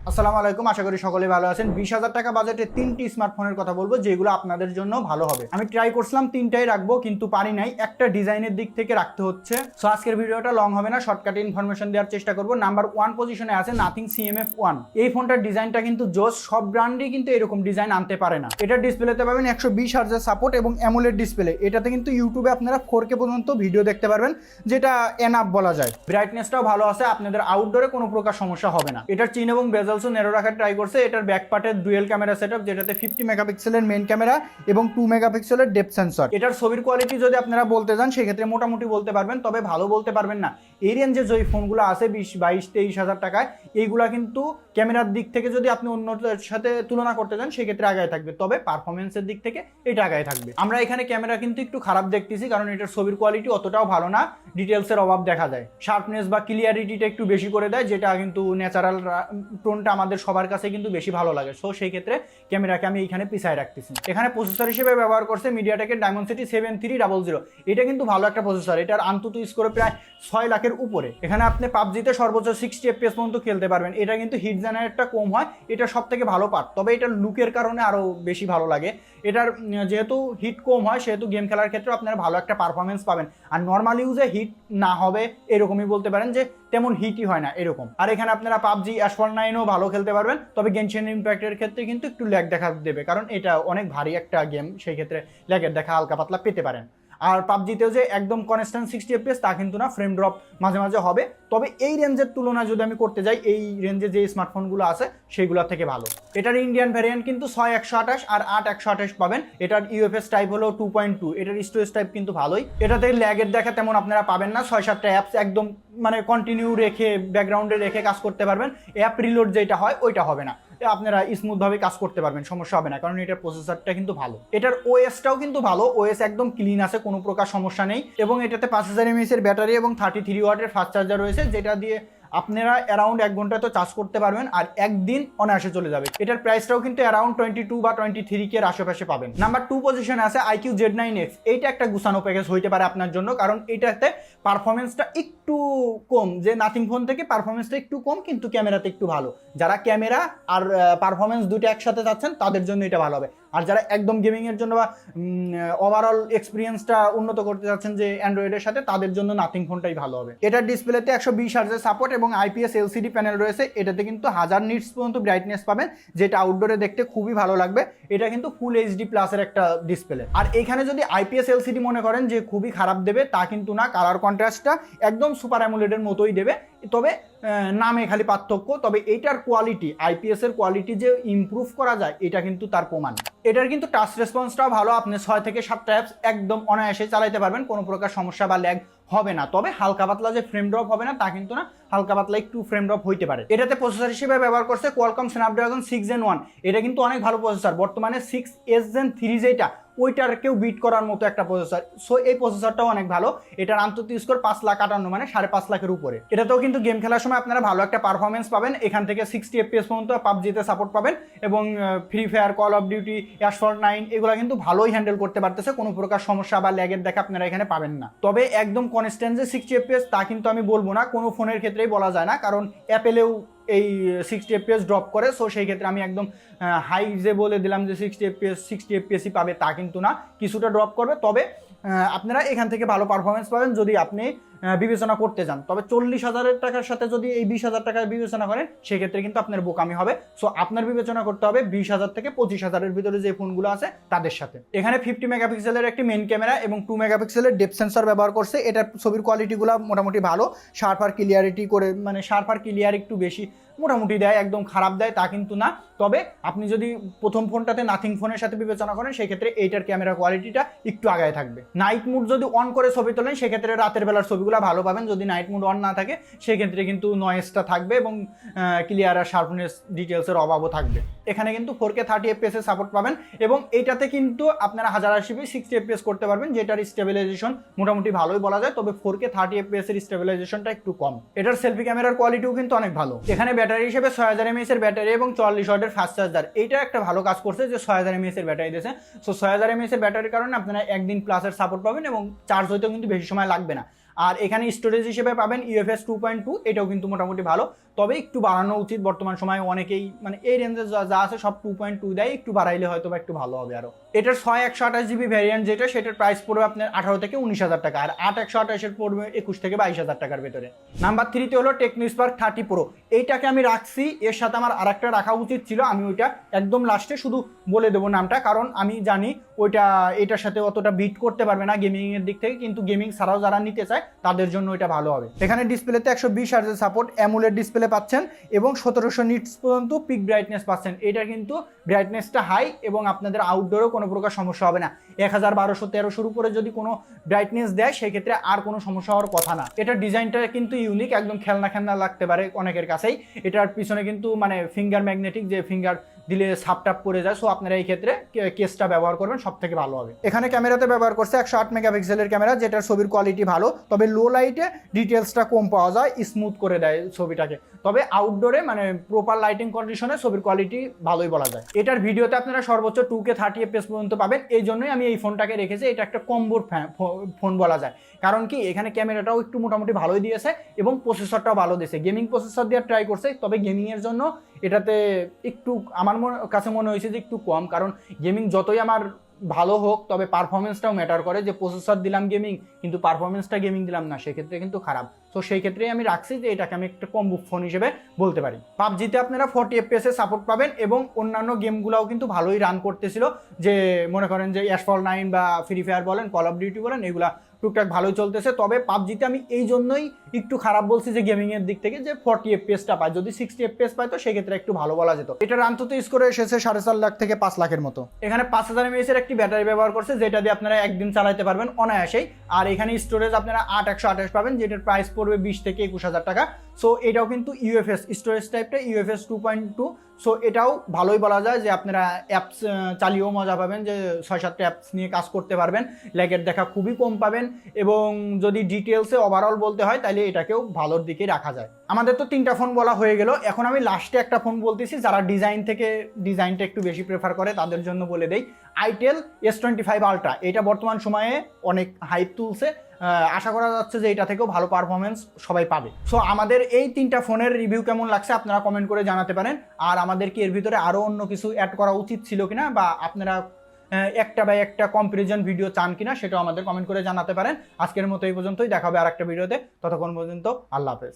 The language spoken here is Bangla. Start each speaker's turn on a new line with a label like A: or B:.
A: আসসালামু আলাইকুম, আশা করি সকলে ভালো আছেন। 20,000 টাকা বাজেটে তিনটি স্মার্টফোনের কথা বলবো যেগুলো আপনাদের জন্য ভালো হবে। আমি ট্রাই করছিলাম তিনটাই রাখবো, কিন্তু পারি নাই, একটা ডিজাইনের দিক থেকে রাখতে হচ্ছে। সো আজকের ভিডিওটা লং হবে না, শর্টকাটে ইনফরমেশন দেওয়ার চেষ্টা করবো। নাম্বার 1 পজিশনে আছে নাথিং CMF1। এই ফোনটার ডিজাইনটা কিন্তু জোস, সব ব্র্যান্ডই কিন্তু এরকম ডিজাইন আনতে পারে না। এটা ডিসপ্লেতে পাবেন 120 হার্জের সাপোর্ট এবং অ্যামোলেড ডিসপ্লে। এটাতে কিন্তু ইউটিউবে আপনারা 4K পর্যন্ত ভিডিও দেখতে পারবেন, যেটা এনাফ বলা যায়। ব্রাইটনেসটাও ভালো আছে, আপনাদের আউটডোরে কোনো প্রকার সমস্যা হবে না। এটার চিন এবং বেজেলসও নেরো রাখার ট্রাই করছে। এটার ব্যাক পার্টের ডুয়েল ক্যামেরা সেটআপ, যেটাতে 50 মেগাপিক্সেলের মেইন ক্যামেরা এবং 2 মেগাপিক্সেলের ডেপথ সেন্সর। এটার ছবির কোয়ালিটি যদি আপনারা বলতে যান সেক্ষেত্রে মোটামুটি বলতে পারবেন, তবে ভালো বলতে পারবেন না। এই রেঞ্জে যে ফোনগুলো আছে 20, 22, 23,000 টাকায়, এইগুলা কিন্তু ক্যামেরার দিক থেকে যদি আপনি অন্যদের সাথে তুলনা করতে যান সেক্ষেত্রে আগায় থাকবে, তবে পারফরমেন্সের দিক থেকে এটা আগায় থাকবে। আমরা এখানে ক্যামেরা কিন্তু একটু খারাপ দেখতেছি, কারণ এটার ছবির কোয়ালিটি অতটাও ভালো না, ডিটেলসের অভাব দেখা যায়। শার্পনেস বা ক্লিয়ারিটিটা একটু বেশি করে দেয়, যেটা কিন্তু ন্যাচারাল টোনটা আমাদের সবার কাছে কিন্তু বেশি ভালো লাগে। সো সেই ক্ষেত্রে ক্যামেরাকে আমি এখানে পিছায় রাখতেছি। এখানে প্রসেসর হিসেবে ব্যবহার করছে মিডিয়াটেকের ডায়মন্ডসিটি 7300। এটা কিন্তু ভালো একটা প্রসেসর। এটার আন্তত স্কোর প্রায় 6 লাখের উপরে। এখানে আপনি পাবজিতে সর্বোচ্চ 60 FPS পর্যন্ত খেলতে পারবেন। এটা কিন্তু হিট জেনারেটটা কম হয়, এটা সব থেকে ভালো পার্ট। তবে এটার লুকের কারণে আরও বেশি ভালো লাগে। এটার যেহেতু হিট কম হয় সেহেতু গেম খেলার ক্ষেত্রে আপনারা ভালো একটা পারফরমেন্স পাবেন। আর নর্মাল ইউজে হিট না হবে এরকমই বলতে পারেন, যে তেমন হিটই হয় না এরকম। আর এখানে আপনারা পাবজি, অ্যাসফল্ট 9ও ভালো খেলতে পারবেন, তবে গেনশিন ইম্প্যাক্টের ক্ষেত্রে কিন্তু একটু ল্যাগ দেখা দেবে, কারণ এটা অনেক ভারী একটা গেম, সেই ক্ষেত্রে ল্যাগের দেখা হালকা পাতলা পেতে পারেন। আর পাবজিতেও যে একদম কনস্ট্যান্ট 60 FPS তা কিন্তু না, ফ্রেম ড্রপ মাঝে মাঝে হবে। তবে এই রেঞ্জের তুলনায় যদি আমি করতে যাই, এই রেঞ্জে যে স্মার্টফোনগুলো আছে সেগুলোর থেকে ভালো। এটার ইন্ডিয়ান ভ্যারিয়েন্ট কিন্তু 6128 আর 8128 পাবেন। এটার ইউএফএস টাইপ হলো 2.2। এটার স্টোরেজ টাইপ কিন্তু ভালোই। এটাতে ল্যাগের দেখা তেমন আপনারা পাবেন না। 6-7টা অ্যাপস একদম মানে কন্টিনিউ রেখে, ব্যাকগ্রাউন্ডে রেখে কাজ করতে পারবেন। অ্যাপ রিলোড যেটা হয় ওইটা হবে না, আপনারা স্মুথভাবে কাজ করতে পারবেন, সমস্যা হবে না, কারণ এটার প্রসেসরটা কিন্তু ভালো। এটার ওএসটাও কিন্তু ভালো, ওএস একদম ক্লিন আছে, কোনো প্রকার সমস্যা নেই। এবং এটাতে 5000 mAh এর ব্যাটারি এবং 33 ওয়াটের ফাস্ট চার্জার রয়েছে, যেটা দিয়ে আপনারা অ্যারাউন্ড 1 ঘন্টা তো চার্জ করতে পারবেন, আর একদিন অনায়াসে চলে যাবে। এটার প্রাইসটাও কিন্তু অ্যারাউন্ড 22 বা 23 কে আশেপাশে পাবেন। নাম্বার 2 পজিশনে আছে IQ Z9X। এইটা একটা গুছানো প্যাকেজ হইতে পারে আপনার জন্য, কারণ এটাতে পারফরমেন্সটা একটু কম, যে নাথিং ফোন থেকে পারফরমেন্সটা একটু কম, কিন্তু ক্যামেরাতে একটু ভালো। যারা ক্যামেরা আর পারফরমেন্স দুটো একসাথে চাচ্ছেন তাদের জন্য এটা ভালো হবে। আর যারা একদম গেমিংয়ের জন্য বা ওভারঅল এক্সপিরিয়েন্সটা উন্নত করতে চাচ্ছেন যে অ্যান্ড্রয়েডের সাথে, তাদের জন্য নাথিং ফোনটাই ভালো হবে। এটার ডিসপ্লেতে 120 হার্জের সাপোর্ট এবং IPS LCD প্যানেল রয়েছে। এটাতে কিন্তু 1000 নিটস পর্যন্ত ব্রাইটনেস পাবেন, যেটা আউটডোরে দেখতে খুবই ভালো লাগবে। এটা কিন্তু ফুল HD প্লাসের একটা ডিসপ্লে। আর এখানে যদি IPS LCD মনে করেন যে খুবই খারাপ দেবে, তা কিন্তু না। কালার কন্ট্রাস্টটা একদম সুপার অ্যামোলেডের মতোই দেবে, তবে নামে খালি পার্থক্য। তবে এইটার কোয়ালিটি, IPS এর কোয়ালিটি যে ইমপ্রুভ করা যায়, এটা কিন্তু তার প্রমাণ। এটার কিন্তু টাচ রেসপন্সটাও ভালো, আপনি 6 থেকে 7টা অ্যাপস একদম অনায়াসে চালাইতে পারবেন, কোনো প্রকার সমস্যা বা ল্যাগ হবে না। তবে হালকা পাতলা যে ফ্রেম ড্রপ হবে না তা কিন্তু না, হালকা পাতলা একটু ফ্রেম ড্রপ হইতে পারে। এটাতে প্রসেসর হিসেবে ব্যবহার করছে কোয়ালকম স্ন্যাপড্রাগন 6 Gen 1। এটা কিন্তু অনেক ভালো প্রসেসর, বর্তমানে 6S Gen 3 যেটা, ওইটার কেউ বিট করার মতো একটা প্রসেসর। সো এই প্রসেসরটাও অনেক ভালো। এটার আন্তত স্কোর 5,58, মানে 5.5 লাখের উপরে। এটাতেও কিন্তু গেম খেলার সময় আপনারা ভালো একটা পারফরমেন্স পাবেন। এখান থেকে 60 FPS পর্যন্ত পাবজিতে সাপোর্ট পাবেন, এবং free fire, call of duty, asphalt 9 এগুলো কিন্তু ভালোই হ্যান্ডেল করতে পারতেছে, কোনো প্রকার সমস্যা বা ল্যাগের দেখা আপনারা এখানে পাবেন না। তবে একদম কনস্ট্যান্ট যে 60 FPS তা কিন্তু আমি বলবো না, কোনো ফোনের ক্ষেত্রেই বলা যায় না, কারণ অ্যাপেলেও এই 60 FPS ড্রপ করে। সো সেই ক্ষেত্রে আমি একদম হাই যে বলে দিলাম যে 60 FPS পাবে তা কিন্তু না, কিছুটা ড্রপ করবে। তবে আপনারা এখান থেকে ভালো পারফরমেন্স পাবেন যদি আপনি বিবেচনা করতে যান। তবে 40,000 টাকার সাথে যদি এই 20,000 টাকার বিবেচনা করেন, সেক্ষেত্রে কিন্তু আপনার বোকামি হবে। সো আপনার বিবেচনা করতে হবে 20,000 থেকে 25,000-এর ভিতরে যে ফোনগুলো আছে তাদের সাথে। এখানে 50 মেগাপিক্সেলের একটি মেইন ক্যামেরা এবং 2 মেগাপিক্সেলের ডেপথ সেন্সর ব্যবহার করছে। এটার ছবির কোয়ালিটিগুলো মোটামুটি ভালো, শার্প আর ক্লিয়ারিটি করে, মানে শার্প আর ক্লিয়ার একটু বেশি মোটামুটি দেয়, একদম খারাপ দেয় তা কিন্তু না। তবে আপনি যদি প্রথম ফোনটাতে নাথিং ফোনের সাথে বিবেচনা করেন, সেক্ষেত্রে এইটার ক্যামেরা কোয়ালিটিটা একটু আগায় থাকবে। নাইট মুড যদি অন করে ছবি তোলেন, সেক্ষেত্রে রাতের বেলার ছবিগুলো ভালো পাবেন। যদি নাইট মুড অন না থাকে, সেক্ষেত্রে কিন্তু নয়েজটা থাকবে এবং ক্লিয়ার আর শার্পনেস ডিটেলসের অভাবও থাকবে। এখানে কিন্তু 4K 30 FPS এর সাপোর্ট পাবেন, এবং এইটাতে কিন্তু আপনারা 1080p 60 FPS করতে পারবেন, যেটার স্টেবিলাইজেশন মোটামুটি ভালোই বলা যায়। তবে 4K 30 FPS এর স্টেবিলাইজেশনটা একটু কম। এটার সেলফি ক্যামেরার কোয়ালিটিও কিন্তু অনেক ভালো। এখানে ব্যাটারি হিসেবে 6000 mAh এর ব্যাটারি এবং 44 ওয়াটের ফাস্ট চার্জার। এইটা একটা ভালো কাজ করছে যে 6000 mAh এর ব্যাটারি দিয়েছে। সো 6000 mAh এর ব্যাটারির কারণে আপনারা একদিন প্লাসের সাপোর্ট পাবেন, এবং চার্জ হইতেও কিন্তু বেশি সময় লাগবে না। আর এখানে স্টোরেজ হিসেবে পাবেন UFS 2.2, এটাও কিন্তু মোটামুটি ভালো, তবে একটু বাড়ানো উচিত। বর্তমান সময়ে অনেকেই মানে এই রেঞ্জে যা আছে সব 2.2 দেয়, একটু বাড়াইলে হয়তো বা একটু ভালো হবে আরো। এটার 6/128GB ভ্যারিয়েন্ট যেটা, সেটার প্রাইস পড়বে আপনার 18 থেকে 19,000 টাকা, আর 8/128 পড়বে 21 থেকে 22,000 টাকার ভেতরে। নাম্বার 3-তে হলো টেকনো স্পার্ক 30 প্রো। এইটাকে আমি রাখছি, এর সাথে আমার আরেকটা রাখা উচিত ছিল, আমি ওইটা একদম লাস্টে শুধু বলে দেবো নামটা, কারণ আমি জানি ওইটা এটার সাথে অতটা বিট করতে পারবে না গেমিং এর দিক থেকে, কিন্তু গেমিং ছাড়াও যারা নিতে চায় তাদের জন্য এটা ভালো হবে। এখানে ডিসপ্লেতে 120 হার্জের সাপোর্ট, অ্যামোলেড ডিসপ্লে পাচ্ছেন এবং 1700 নিটস পর্যন্ত পিক ব্রাইটনেস পাচ্ছেন। এটা কিন্তু ব্রাইটনেসটা হাই এবং আপনাদের আউটডোরেও কোনো প্রকার সমস্যা হবে না। 1200-1300 উপরে যদি কোনো ব্রাইটনেস দেয় সেক্ষেত্রে আর কোনো সমস্যা হওয়ার কথা না। এটার ডিজাইনটা কিন্তু ইউনিক, একদম খেলনা খেলনা লাগতে পারে অনেকের কাছেই। এটার পিছনে কিন্তু মানে ফিঙ্গার ম্যাগনেটিক, যে ফিঙ্গার দিলে সাপটাপ পড়ে যায়, সো আপনারা এই ক্ষেত্রে কেসটা ব্যবহার করবেন, সব থেকে ভালো হবে। এখানে ক্যামেরাতে ব্যবহার করছে 108 মেগাপিক্সেলের ক্যামেরা, যেটার ছবির কোয়ালিটি ভালো, তবে লো লাইটে ডিটেলসটা কম পাওয়া যায়, স্মুথ করে দেয় ছবিটাকে। তবে আউটডোরে মানে প্রপার লাইটিং কন্ডিশনে ছবির কোয়ালিটি ভালোই বলা যায়। এটার ভিডিওতে আপনারা সর্বোচ্চ 2K 30 FPS পর্যন্ত পাবেন, এই জন্যই আমি এই ফোনটাকে রেখেছি। এটা একটা কম্বোর ফোন বলা যায়, কারণ কি এখানে ক্যামেরাটাও একটু মোটামুটি ভালোই দিয়েছে এবং প্রসেসরটাও ভালো দিয়েছে। গেমিং প্রসেসর দিয়ে ট্রাই করছে, তবে গেমিংয়ের জন্য এটাতে একটু আমার কাছে মনে হয়েছে যে একটু কম, কারণ গেমিং যতই আমার ভালো হোক তবে পারফরমেন্সটাও ম্যাটার করে। যে প্রসেসর দিলাম গেমিং কিন্তু পারফরমেন্সটা গেমিং দিলাম না, সেক্ষেত্রে কিন্তু খারাপ। তো সেই ক্ষেত্রেই আমি রাখছি যে এটাকে আমি একটা কম্বো ফোন হিসেবে বলতে পারি। পাবজিতে আপনারা 40 FPS এর সাপোর্ট পাবেন এবং অন্যান্য গেমগুলোও কিন্তু ভালোই রান করতেছিল, যে মনে করেন যে অ্যাসফল্ট 9 বা ফ্রি ফায়ার বলেন, কল অফ ডিউটি বলেন, এগুলা টুকটাক ভালোই চলতেছে। তবে পাবজিতে আমি এই জন্যই একটু খারাপ বলছি যে গেমিং এর দিক থেকে যে 40 FPS পায়, যদি 60 FPS পায় তো সেক্ষেত্রে একটু ভালো বলা যেত। এটা রান্ততে স্কোরে এসেছে 4.5 লাখ থেকে 5 লাখের মতো। এখানে 5000 mAh এর একটি ব্যাটারি ব্যবহার করছে, যেটা দিয়ে আপনারা একদিন চালাতে পারবেন অনায়াসেই। আর এখানে স্টোরেজ আপনারা 8/128 পাবেন, যেটার প্রাইস পড়বে 20 থেকে 21,000 টাকা। সো এটাও কিন্তু UFS স্টোরেজ টাইপটা, UFS 2.2। সো এটাও ভালোই বলা যায় যে আপনারা অ্যাপস চালিয়েও মজা পাবেন, যে 6-7টা অ্যাপস নিয়ে কাজ করতে পারবেন, ল্যাগের দেখা খুবই কম পাবেন। এবং যদি ডিটেলসে ওভারঅল বলতে হয় তাহলে এটাকেও ভালোর দিকে রাখা যায়। আমাদের তো 3টা ফোন বলা হয়ে গেল, এখন আমি লাস্টে একটা ফোন বলতেছি, যারা ডিজাইনটা একটু বেশি প্রেফার করে তাদের জন্য বলে দেই। আইটেল S25 আলট্রা, এটা বর্তমান সময়ে অনেক হাইপ তুলছে, আশা করা যাচ্ছে যে এটা থেকেও ভালো পারফরমেন্স সবাই পাবে। সো আমাদের এই 3টা ফোনের রিভিউ কেমন লাগছে আপনারা কমেন্ট করে জানাতে পারেন। আর আমাদের কি এর ভিতরে আরও অন্য কিছু অ্যাড করা উচিত ছিল কিনা, বা আপনারা একটা বাই একটা কম্পারিজন ভিডিও চান কিনা, সেটাও আমাদের কমেন্ট করে জানাতে পারেন। আজকের মতো এই পর্যন্তই, দেখা হবে আর একটা ভিডিওতে। ততক্ষণ পর্যন্ত আল্লাহ হাফেজ।